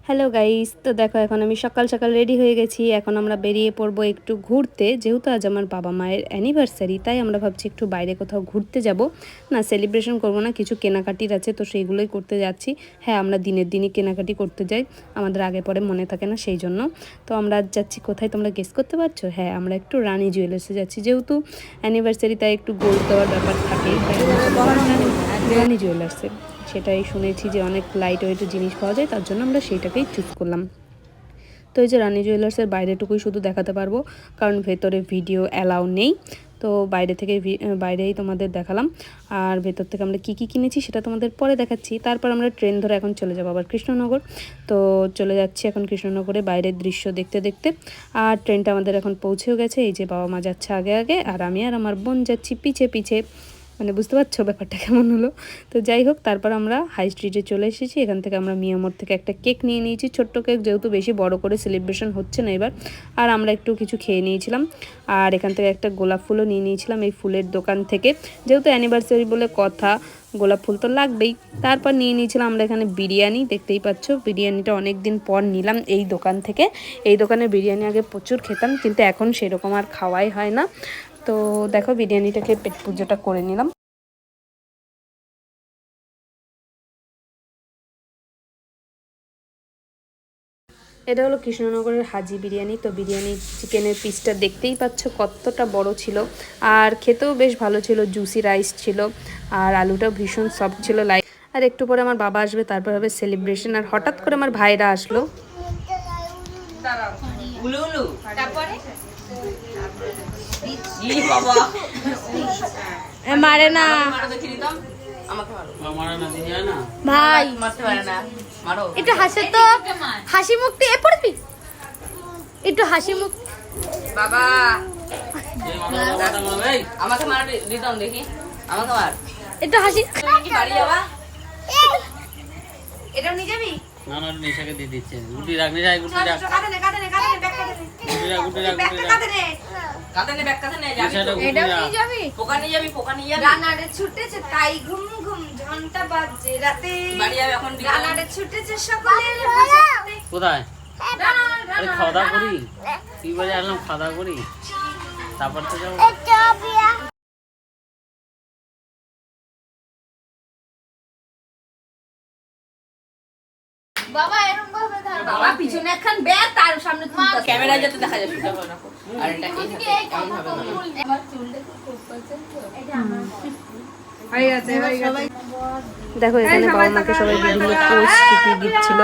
Hello guys, তো দেখো এখন আমি সকাল সকাল রেডি হয়ে গেছি। এখন আমরা বেরিয়ে পড়বো একটু ঘুরতে, যেহেতু আজ আমার বাবা মায়ের অ্যানিভার্সারি, তাই আমরা ভাবছি একটু বাইরে কোথাও ঘুরতে যাব। না, সেলিব্রেশন করব না, কিছু কেনাকাটির আছে, তো সেইগুলোই করতে যাচ্ছি। হ্যাঁ, আমরা দিনের দিনই কেনাকাটি করতে যাই, আমাদের আগে পরে মনে থাকে না, সেই জন্য। তো আমরা আজ যাচ্ছি কোথায় তোমরা গেস করতে পারছো? হ্যাঁ, আমরা একটু রানী জুয়েলার্সে যাচ্ছি, যেহেতু অ্যানিভার্সারি, তাই একটু গোল্ড দেওয়ার ব্যাপার থাকেই, তাই রানী জুয়েলার্সে। সেটাই শুনেছি যে অনেক লাইট ওয়েটের জিনিস পাওয়া যায়, তার জন্য আমরা সেইটাকেই চুজ করলাম। তো এই যে রানী জুয়েলার্সের বাইরেটুকুই শুধু দেখাতে পারবো, কারণ ভেতরে ভিডিও অ্যালাউ নেই। তো বাইরে থেকে বাইরেই তোমাদের দেখালাম। আর ভেতর থেকে আমরা কি কি কিনেছি সেটা তোমাদের পরে দেখাচ্ছি। তারপর আমরা ট্রেন ধরে এখন চলে যাবো আবার কৃষ্ণনগর। তো চলে যাচ্ছি এখন কৃষ্ণনগরে বাইরের দৃশ্য দেখতে দেখতে। আর ট্রেনটা আমাদের এখন পৌঁছেও গেছে। এই যে বাবা মা যাচ্ছে আগে আগে, আর আমি আর আমার বোন যাচ্ছি পিছে পিছে। মানে বুঝতে পারছো ব্যাপারটা কেমন হলো। তো যাই হোক, তারপর আমরা হাই স্ট্রিটে চলে এসেছি। এখান থেকে আমরা মিয়ামোর থেকে একটা কেক নিয়ে নিয়েছি, ছোট্ট কেক, যেহেতু বেশি বড় করে সেলিব্রেশন হচ্ছে না এবার। আর আমরা একটু কিছু খেয়ে নিয়েছিলাম। আর এখান থেকে একটা গোলাপ ফুলও নিয়ে নিয়েছিলাম এই ফুলের দোকান থেকে, যেহেতু অ্যানিভার্সারি বলে কথা, গোলাপ ফুল তো লাগবেই। তারপর নিয়ে নিয়েছিলাম আমরা এখানে বিরিয়ানি, দেখতেই পাচ্ছ বিরিয়ানিটা অনেক দিন পর নিলাম এই দোকান থেকে। এই দোকানে বিরিয়ানি আগে প্রচুর খেতাম, কিন্তু এখন সেরকম আর খাওয়াই হয় না। তো দেখো, বিরিয়ানিটাকে পেট পুজোটা করে নিলাম। এটা হলো কৃষ্ণনগরের হাজি বিরিয়ানি। তো বিরিয়ানি চিকেনের পিসটা দেখতেই পাচ্ছ কতটা বড় ছিল, আর খেতেও বেশ ভালো ছিল, জুসি রাইস ছিল, আর আলুটাও ভীষণ সফট ছিল লাইট। আর একটু পরে আমার বাবা আসবে, তারপর হবে সেলিব্রেশন। আর হঠাৎ করে আমার ভাইরা আসলো। মারে না ভাই, একটু হাসে তো, হাসি মুখটি এ পড়বি, একটু হাসি মুখ বাবা। আমাকে মার দিতাম, দেখি আমাকে মার, একটু হাসি। বাড়ি যাবা, এটাও নিয়ে যাবি? না না, নিশাকে দিয়ে দিচ্ছে। গুটি রাখ, নিশা গুটি রাখ, কাটে নে কাটে নে কাটে নে, ব্যাগ কাটে নে, গুটি রাখ গুটি রাখ, গুটি রাখ, কাটে নে কাটে নে, ব্যাগ কাটে নে, যাবি তো? এটাও নিয়ে যাবি? পোকা নিয়ে যাবি, পোকা নিয়ে যাবি। রানারে ছুটেছে তাই ঘুম ঘুম, ঘন্টা বাজে রাতে। বাড়ি যাবে এখন। রানারে ছুটেছে সকলের বুঝাতে। কোথায়? আরে খাওয়া দাওয়া করি, তুই বাজে আসলাম, খাওয়া দাওয়া করি, তারপর তো যাবো। বাবা এরকম ভাবে ধর, বাবা পিছনে একখান ব্যাগ, তার সামনে ক্যামেরা যাতে দেখা যায় সেটা ভালো রাখো। আর এটা এই কেমন ভাবে ধরো, আমার চুলটা খুব পছন্দ, এটা আমার হয়ে গেছে। দেখো এখানে বাবা মাকে সবাই বিভিন্ন পোস্ট কি দিচ্ছিল।